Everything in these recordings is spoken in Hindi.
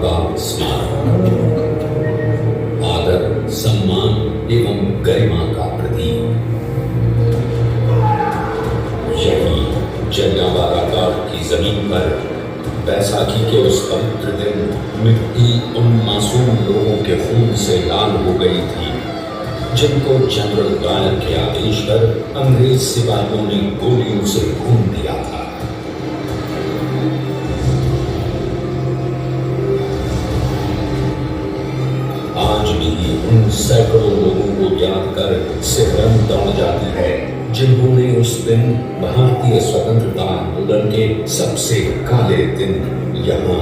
बाग स्मारक आदर, सम्मान एवं गरिमा का प्रतीक। यही जलियांवाला बाग की जमीन पर बैसाखी के उस पवित्र दिन मिट्टी उन मासूम लोगों के खून से लाल हो गई थी जिनको जनरल डायर के आदेश पर अंग्रेज सिपाहियों ने गोलियों से खून दिया था। आज भी उन सैकड़ों लोगों को याद कर सिरदर्द दौड़ जाती है जिन्होंने उस दिन भारतीय स्वतंत्रता आंदोलन के सबसे काले दिन यहाँ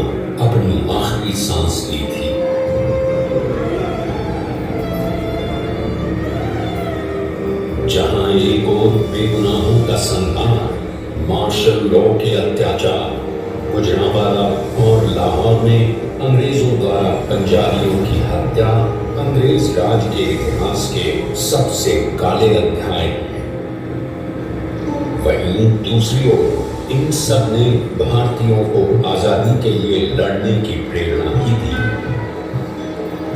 अपनी आखिरी सांस ली थी। जहां एक और बेगुनाहों का संहार, मार्शल लॉ के अत्याचार, गुजरांवाला और लाहौर में अंग्रेजों द्वारा पंजाबियों की हत्या अंग्रेज राज के इतिहास के सबसे काले अध्याय। वहीं दूसरी ओर इन सब ने भारतीयों को आजादी के लिए लड़ने की प्रेरणा ही दी।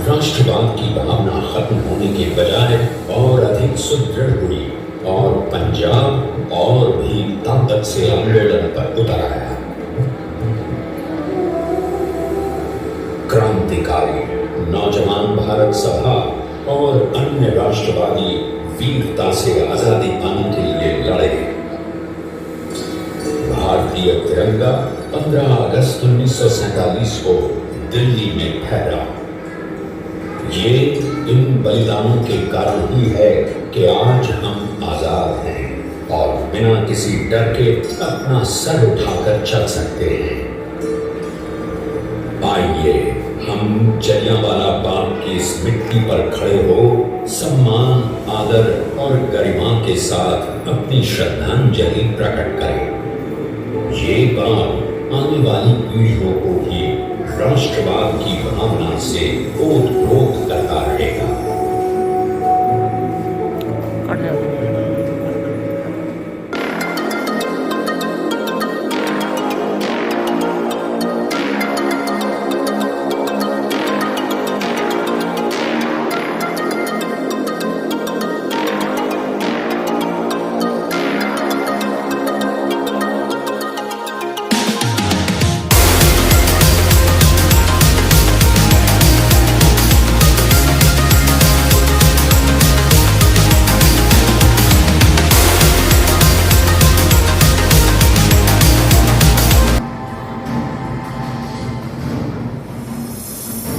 राष्ट्रवाद की भावना खत्म होने के बजाय और अधिक सुदृढ़ हुई और पंजाब और भी ताकत से आंदोलन पर उतर आया। क्रांतिकारी नौजवान भारत सभा और अन्य राष्ट्रवादी वीरता से आजादी पाने के लिए लड़े। भारतीय तिरंगा 15 अगस्त 1947 को दिल्ली में फहरा। ये इन बलिदानों के कारण ही है कि आज हम आजाद हैं और बिना किसी डर के अपना सर उठाकर चल सकते हैं। आइए हम जलियांवाला बाग की इस मिट्टी पर खड़े हो सम्मान, आदर और गरिमा के साथ अपनी श्रद्धांजलि प्रकट करें। ये बाग आने वाली पीढ़ियों को भी राष्ट्रवाद की भावना से ओत-प्रोत करता रहेगा।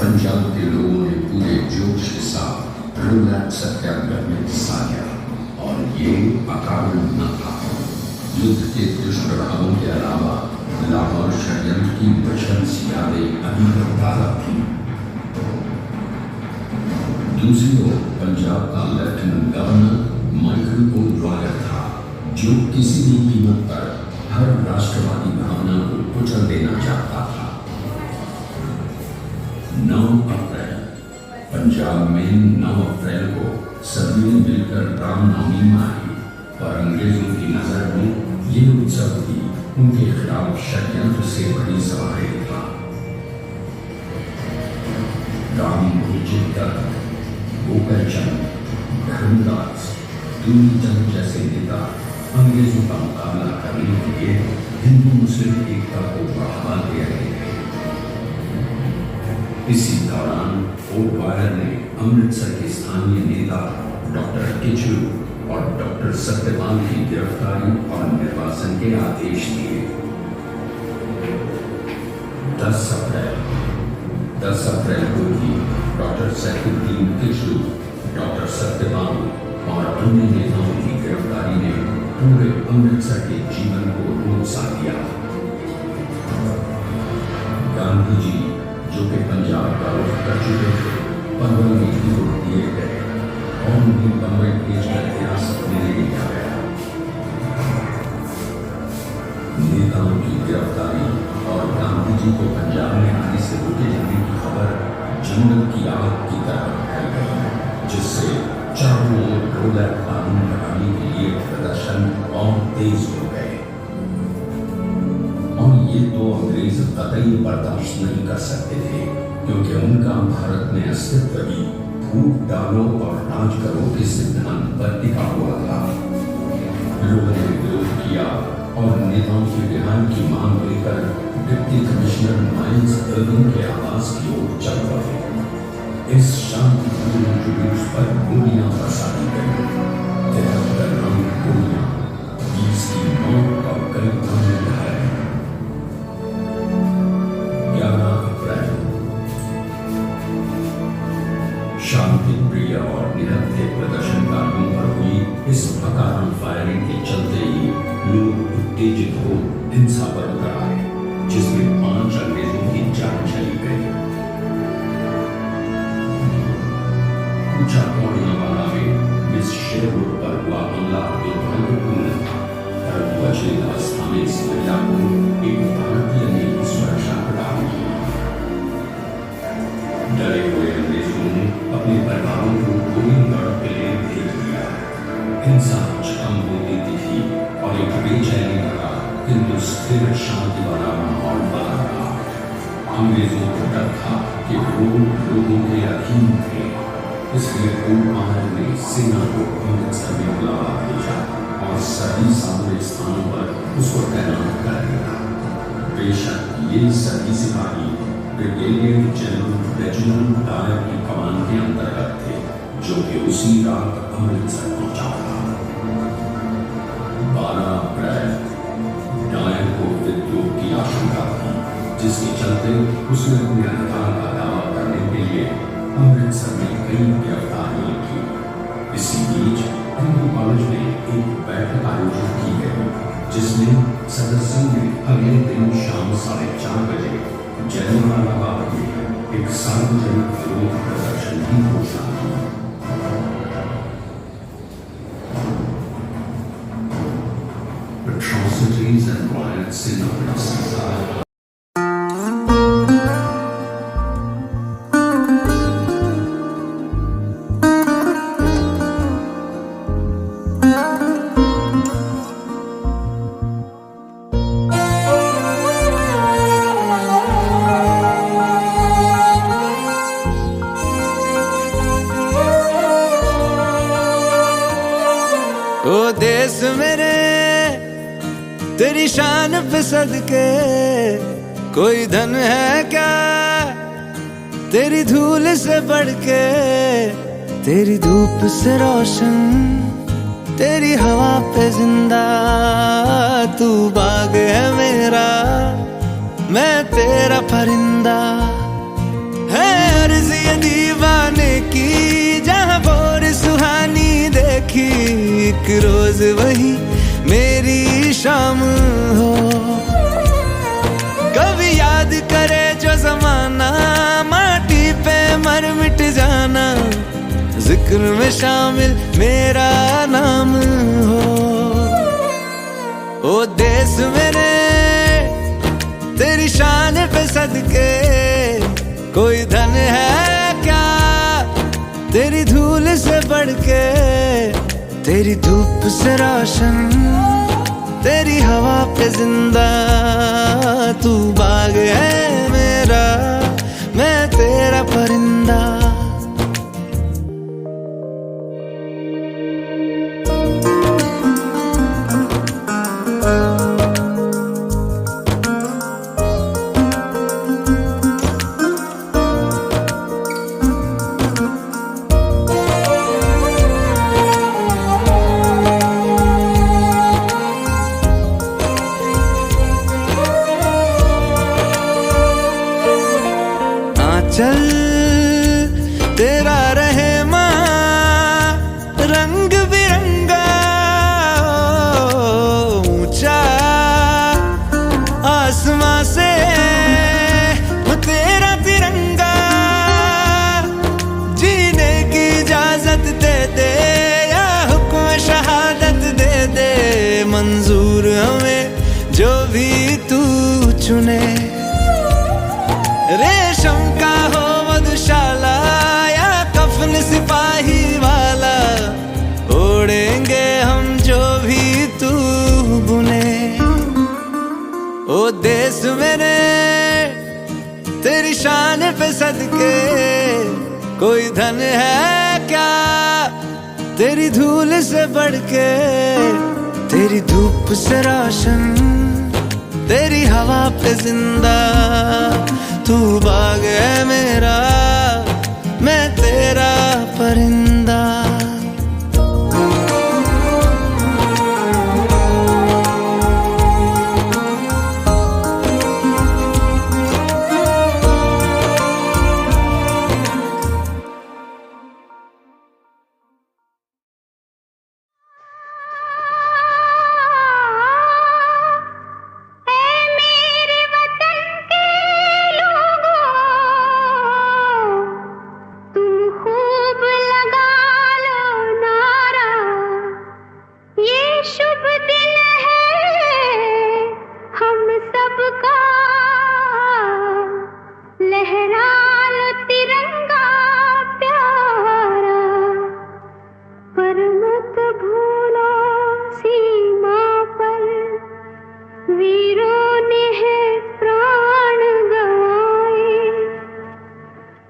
पंजाब के लोगों ने पूरे जोश के साथ रोलैक सत्याग्रह में हिस्सा लिया और ये अकारण न था। युद्ध के दुष्प्रभावों के अलावा लाहौर षड्यंत्र की विध्वंस यादें अभी तक ताजा थी। दूसरी ओर पंजाब का लेफ्टिनेंट गवर्नर माइकल ओ'ड्वायर था जो किसी भी कीमत पर हर राष्ट्रवादी भावना को कुचल देना चाहता था। 9 अप्रैल पंजाब में 9 अप्रैल को सभी ने मिलकर रामनवमी मनाई और अंग्रेजों की नजर में ये उत्सव भी उनके खिलाफ षड्यंत्र से बड़ी सवारी था। राम गोपाल चंद, धर्मदास, दूरीचंद जैसे नेता अंग्रेजों का मुकाबला करने के लिए हिंदू मुस्लिम एकता को बढ़ावा दे रहे थे। इसी दौरान ओ'ड्वायर ने अमृतसर के स्थानीय नेता डॉक्टर किचलू और डॉक्टर सत्यपाल की गिरफ्तारी और निर्वासन के आदेश दिए। 10 अप्रैल को भी डॉक्टर सैफुद्दीन किचलू, डॉक्टर सत्यपाल और अन्य नेताओं की गिरफ्तारी ने पूरे अमृतसर के जीवन को रोक सा दिया। गांधी जी जो कि पंजाब का रुख कर चुके थे 15 में ही रोक दिए गए और उन्हें बम्बई भेजकर हिरासत में ले लिया गया। नेताओं की गिरफ्तारी और गांधी जी को पंजाब में आने से रोके जाने की खबर जंगल की आग की तरह फैल गई, जिससे चारों ओर रोलैक कानून लगाने के लिए प्रदर्शन और तेज हो गए। और ये तो अंग्रेज कतई बर्दाश्त नहीं कर सकते थे, क्योंकि उनका भारत में अस्तित्व भी फूट डालो और राज करो के सिद्धांत पर टिका हुआ था। लोगों ने विरोध किया और नेताओं की रिहाई की मांग लेकर डिप्टी कमिश्नर माइल्स इर्विन के आवास की ओर चल पड़े। इस शांतिपूर्ण जुलूस पर गोलियां बरसा दी गई। 73 राउंड गोलियां, 20 की मौत और कई अन्य घायल। 11 अप्रैल शांति प्रिय और निरंतर प्रदर्शनकारियों पर हुई इस भकारण फायरिंग के चलते ही लोग उत्तेजित हो हिंसा पर उतर आए, जिसमें 5 अंग्रेजों की जान चली गई। पौड़ियावाला में मिस शेरवुड पर हुआ हमला दुर्भाग्यपूर्ण था, परंतु अचेत अवस्था में इस महिला को एक भारतीय ने सुरक्षा प्रदान की। डरे हुए अंग्रेजों ने अपने परिवारों को गोविंदगढ़ के लिए भेज दिया। हिंसा कम होती थी और एक बेचैनी लगा, किंतु स्थिर शांति वाला माहौल बना रहा। अंग्रेजों को डर था कि वो लोगों के अधीन थे, इसलिए महाराज ने सेना को अमृतसर में बुलावा भेजा और सभी सामरिक स्थानों पर उसको तैनात कर दिया। बेशक ये सभी सिपाही ब्रिगेडियर जनरल रेजिमेंट डायर की कमान के अंतर्गत थे, जो कि उसी रात अमृतसर पहुंचा था। 12 अप्रैल डायर को विद्रोह की आशंका थी, जिसके चलते उसने अपने अधिकार का दावा करने के लिए अमृतसर में कई गिरफ्तारियां की। इसी बीच हिंदू कॉलेज में एक बैठक आयोजित की गई, जिसमें सदस्यों ने अगले दिन शाम 4:30 बजे जलियांवाला बाग में एक सार्वजनिक विरोध प्रदर्शन की घोषणा की। Atrocities and riots in Amritsar. ओ देश मेरे तेरी शान पे सदके, कोई धन है क्या तेरी धूल से बढ़ के। तेरी धूप से रोशन, तेरी हवा पे जिंदा, तू बाग है मेरा, मैं तेरा परिंदा। है अर्ज़ ये दीवाने की, जहाँ भोर सुहानी देखी, एक रोज वही मेरी शाम हो। कभी याद करे जो जमाना, माटी पे मर मिट जाना, जिक्र में शामिल मेरा नाम हो। ओ देश मेरे तेरी शान पे सदके, कोई धन है क्या तेरी धूल से बढ़ के। तेरी धूप से रोशन, तेरी हवा पे जिंदा, तू बाग है मेरा, मैं तेरा परिंदा। चल तेरा रहे माँ रंग बिरंगा, ऊंचा आसमां से तेरा तिरंगा। जीने की इजाजत दे दे या हुक्म शहादत दे दे, मंजूर हमें जो भी तू चुने। रेशम का हो मधुशाला या कफन सिपाही वाला, ओढ़ेंगे हम जो भी तू बुने। ओ देश मेरे तेरी शान पे सदके, कोई धन है क्या तेरी धूल से बढ़ के। तेरी धूप से रोशन, तेरी हवा पे जिंदा, तू बाग है मेरा, मैं तेरा परिंदा।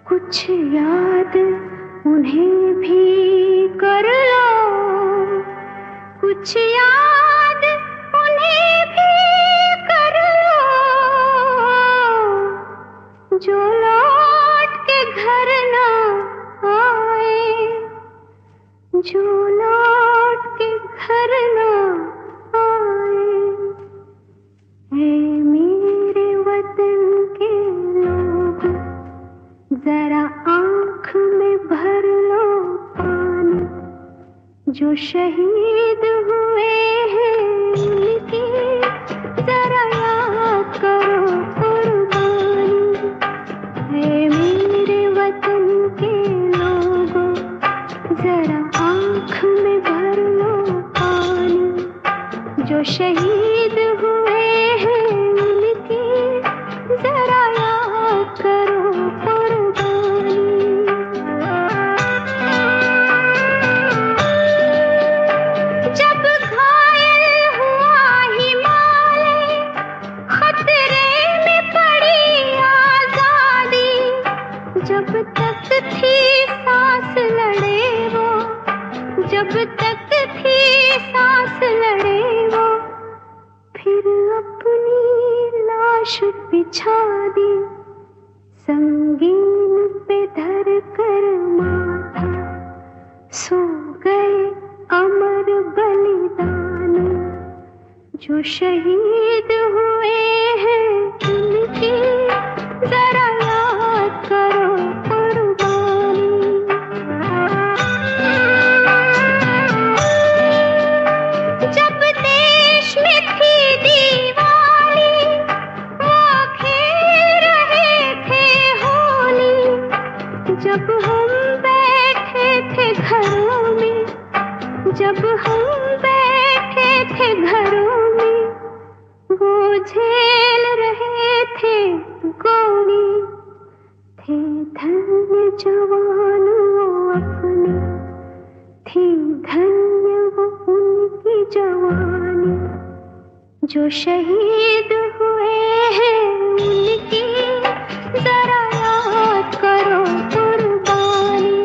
कुछ याद उन्हें भी कर लो, कुछ याद उन्हें भी कर लो, जो लौट के घर ना आए, जो लौट के घर ना आए। ऐ मेरे वतन के लोग, जरा आँख में भर लो पानी, जो शहीद हुए हैं उनकी जरा याद करो कुर्बानी। है मेरे वतन के लोगों, जरा आँख में भर लो पानी, जो शहीद हुए हैं उनकी जरा याद करो। जब तक थी सांस लड़े वो, जब तक थी सांस लड़े वो, फिर अपनी लाश बिछा दी, संगीन पे धर कर माथा, सो गए अमर बलिदानी, जो शहीद हुए हैं उनकी जरा याद करो कुर्बानी। जब देश में थी दिवाली, वो खेल रहे थे होली, जब हम बैठे थे घरों में, जब हम बैठे थे घरों में, वो झेल रहे थे गोली, थे धन्य जवान वो अपने, थी धन्य वो उनकी जवानी, जो शहीद हुए हैं उनकी जरा याद करो कुर्बानी।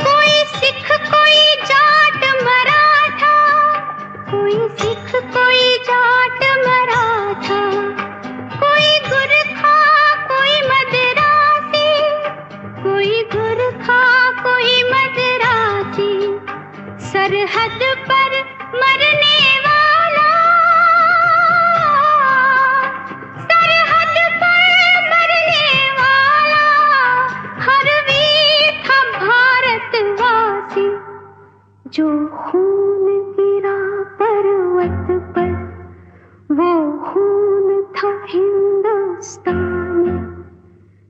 कोई सिख कोई जाट मराठा, कोई सिख कोई जाट मराठा, कोई गुरखा कोई मदरासी, कोई गुरखा कोई मदरासी, सरहद पर मरने वाला, सरहद पर मरने वाला, हर वीर था भारतवासी, जो खून गिरा पर्वत पर, वो खून था हिंदुस्तानी,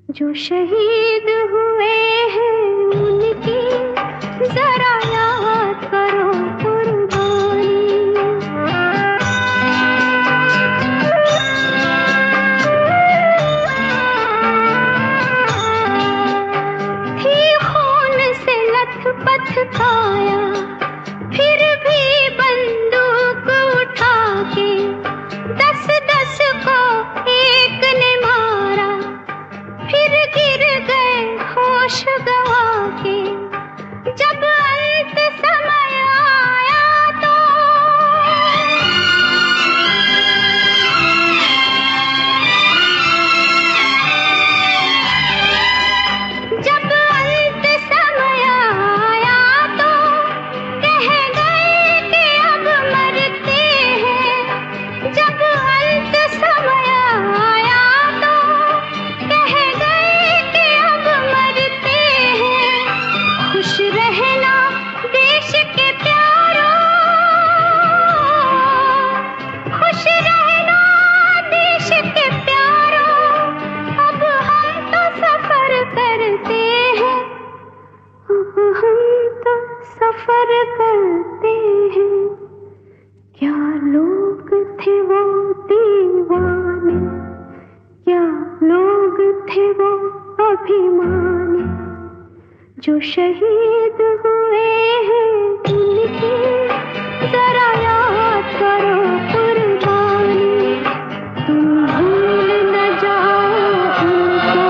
जो शहीद हुए हैं उनकी जरा याद करो कुर्बानी। थी खून से लथपथ काया, फिर भी बंद क्या लोग थे वो दीवाने, क्या लोग थे वो अभिमानी, जो शहीद हुए हैं उनकी जरा याद करो कुर्बानी। तुम भूल न जाओ उनको,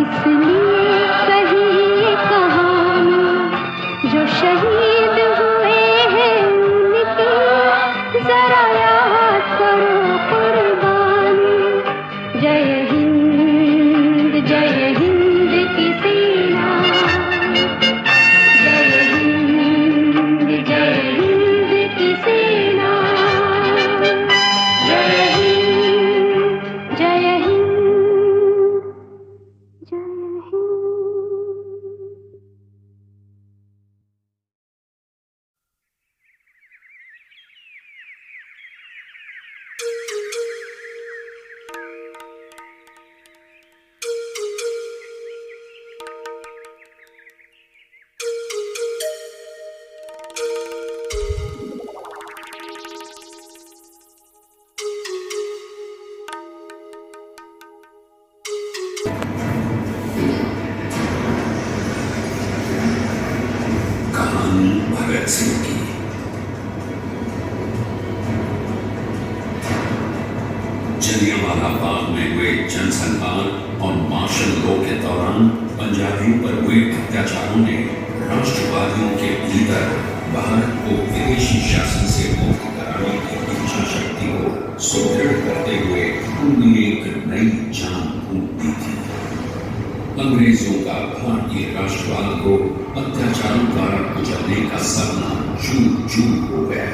इसलिए कही ये कहानी, जो शहीद हुए हैं उनकी जरा याद करो कुर्बानी। जय हिंद की सेना, जय हिंद की सेना, जय हिंद, जय हिंद, जय हिंद। कहानी भगत सिंह की। जलियांवाला बाग में हुए जनसंहार और मार्शल लॉ के दौरान पंजाबियों पर हुए अत्याचारों ने राष्ट्रवादियों के भीतर भारत को विदेशी शासन से मुक्त कराने की इच्छा शक्ति को सुदृढ़ करते हुए उनमें एक नई जान फूंक दी थी। अंग्रेजों का भारतीय राष्ट्रवाद को अत्याचारों द्वारा कुचलने का सपना चूर चूर हो गया।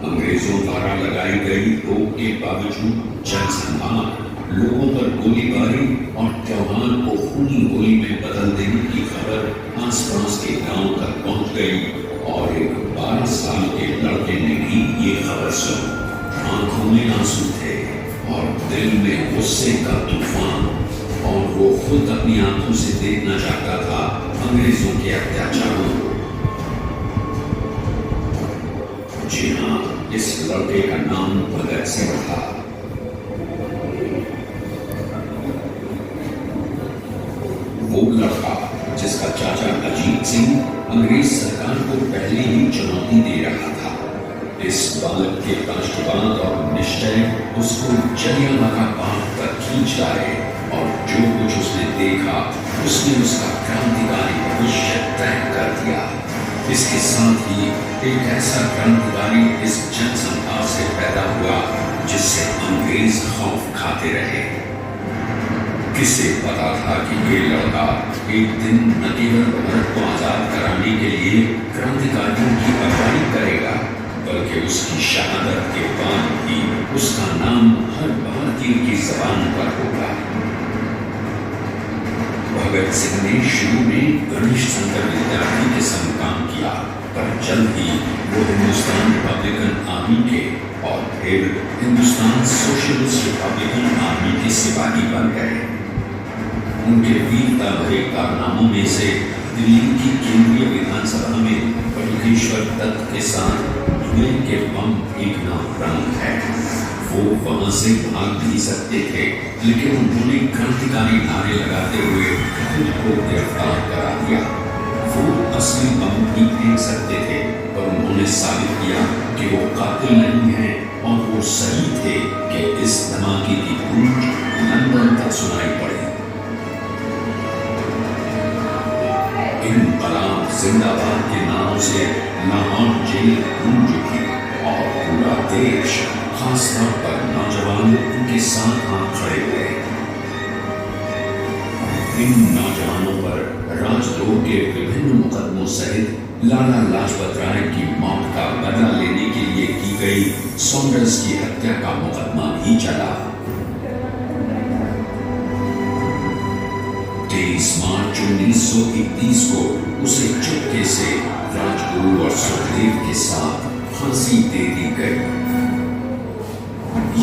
अंग्रेजों द्वारा लगाई गई रोक के बावजूद जनसंहार, लोगों पर गोलीबारी और त्योहार को खूनी होली में बदल देने की खबर आसपास के गांव तक पहुंच गई और एक 12 साल के लड़के ने भी ये खबर सुनी। आंखों में आंसू थे और दिल में गुस्से का तूफान, और वो खुद अपनी आंखों से देखना चाहता था अंग्रेजों के अत्याचारों को। जी हाँ, इस लड़के का नाम भगत सिंह था। वो लड़का जिसका चाचा अजीत सिंह अंग्रेज सरकार को पहले ही चुनौती दे रहा था। इस बालक के राष्ट्रवाद और निश्चय उसको जलियांवाला बाग तक खींच लाए और जो कुछ उसने देखा उसने उसका क्रांतिकारी भविष्य तय कर दिया। इसके साथ ही एक ऐसा क्रांतिकारी इस जनसंहार से पैदा हुआ जिससे अंग्रेज खौफ खाते रहे। किसे पता था कि ये लड़का एक दिन न केवल भारत को आजाद कराने के लिए क्रांतिकारियों की अगुवाई करेगा, बल्कि उसकी शहादत के बाद भी उसका नाम हर भारतीय की जबान पर होगा। भगत सिंह ने शुरू में गणेश शंकर विद्यार्थी के संग काम किया, पर जल्द ही वो हिंदुस्तान रिपब्लिकन आर्मी के और फिर हिंदुस्तान सोशलिस्ट रिपब्लिकन आर्मी के सिपाही बन गए। उनके वीरता भरे कारनामों में से दिल्ली की केंद्रीय विधानसभा में बटुकेश्वर दत्त के साथ धुएं के बम फेंकना प्रमुख है। वो वहां से भाग नहीं सकते थे, लेकिन उन्होंने क्रांतिकारी नारे लगाते हुए खुद को गिरफ्तार करा दिया। वो असली बम भी फेंक सकते थे, पर उन्होंने साबित किया कि वो कातिल नहीं है और वो सही थे कि इस धमाके की गूंज लंदन तक सुनाई पड़ी। इनकलाब जिंदाबाद के नाम से लाहौर जेल गूंज उठी और पूरा देश, खासतौर पर नौजवान, उनके साथ हाथ खड़े हुए। इन नौजवानों पर राजद्रोह के विभिन्न मुकदमों सहित लाला लाजपत राय की मौत का बदला लेने के लिए की गई सॉन्डर्स की हत्या का मुकदमा भी चला। 23 मार्च 1931 को उसे चुपके से राजगुरु और सुखदेव के साथ फांसी दे दी गई।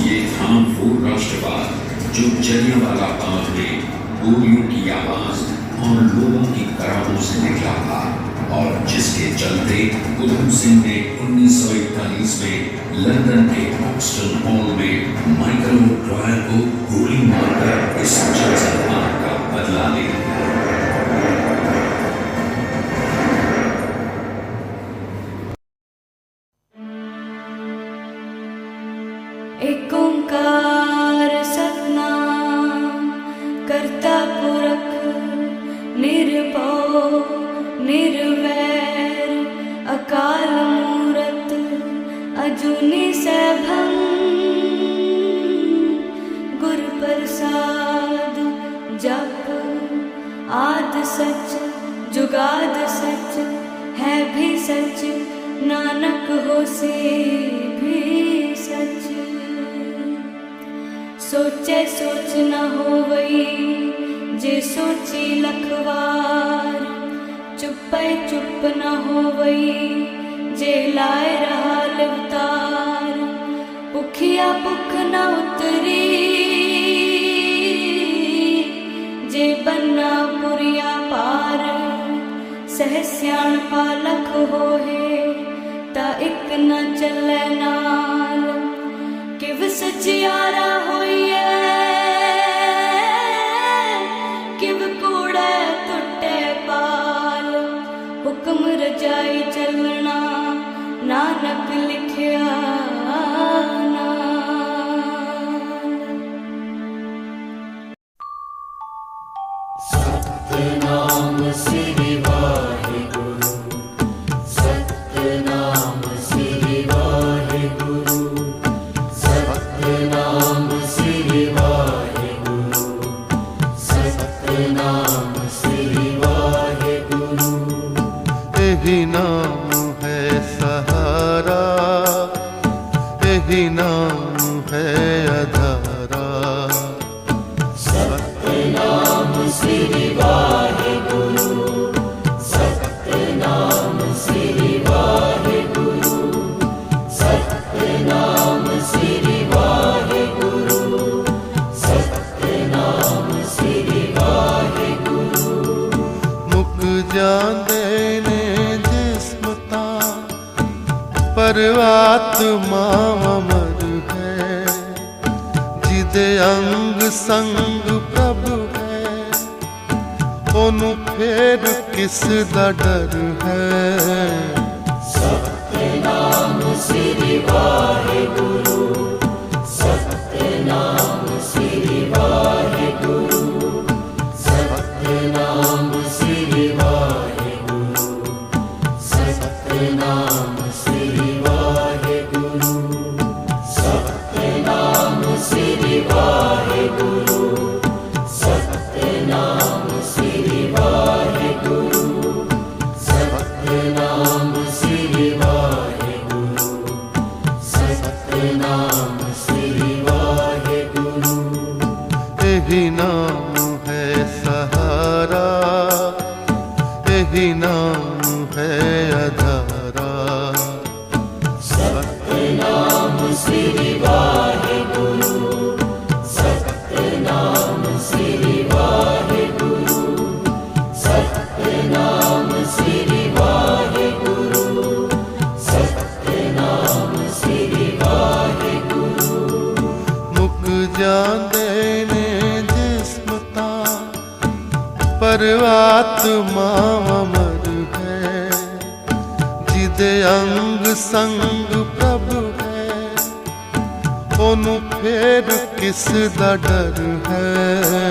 ये था वो राष्ट्रवाद जो जलियांवाला बाग में गोलियों की आवाज और लोगों की कराहों से निकला था। और जिसके चलते उधम सिंह ने 1941 में लंदन के ऑक्सफोर्ड हॉल में माइकल ओ'ड्वायर को गोली मारकर इस जनसंहार का बदला ले लिया। एक ओंकार सतनाम करता पुरख निर्भव निर्वैर अकाल मूरत अजूनी सैभं गुर प्रसाद जप आद सच जुगाद सच है भी सच नानक होसे भी सच। सोचे सोच न होवई जे सोची लखवार चुपै चुप न होवई जे लाए रहा लिवतार भुखिया भुख न उतरी जे बन्ना पुरिया पार सह सियाण पालख होहे ता इक न चले नाल किव सचियारा होइए किव कूड़े टुटे पाल हुक्म रजाई चलना नानक लिखिया सतनाम श्री वाहिगुरु सतनाम श्री वाहिगुरु सतनाम श्री वाहिगुरु सतनाम श्री वाहिगुरु। यही नाम है सहारा यही नाम है आधारा। सतनाम श्री वाहिगुरु सतनाम श्री वाहिगुरु सतनाम श्री वाहिगुरु सतनाम श्री वाहिगुरु। मुक जांदे ने जिस्म तां पर आत्मा अमर है जिदे अंग संग प्रभु है ओनू फेर किस दा डर है। सतनाम श्री वाहिगुरु सतनाम श्री वाहिगुरु सतनाम श्री वाहिगुरु सतनाम श्री वाहिगुरु सतनाम श्री वाहिगुरु सतनाम श्री वाहिगुरु सतनाम श्री वाहिगुरु सतनाम श्री वाहिगुरु। यही नाम है सहारा यही नाम है आधारा। सतनाम श्री वाहिगुरु सतनाम श्री वाहिगुरु सतनाम श्री वाहिगुरु सतनाम श्री वाहिगुरु। मुक जांदे ने जिस्म तां पर आत्मा अमर है जिदे अंग संग प्रभु है ओनू फेर किस दा डर है।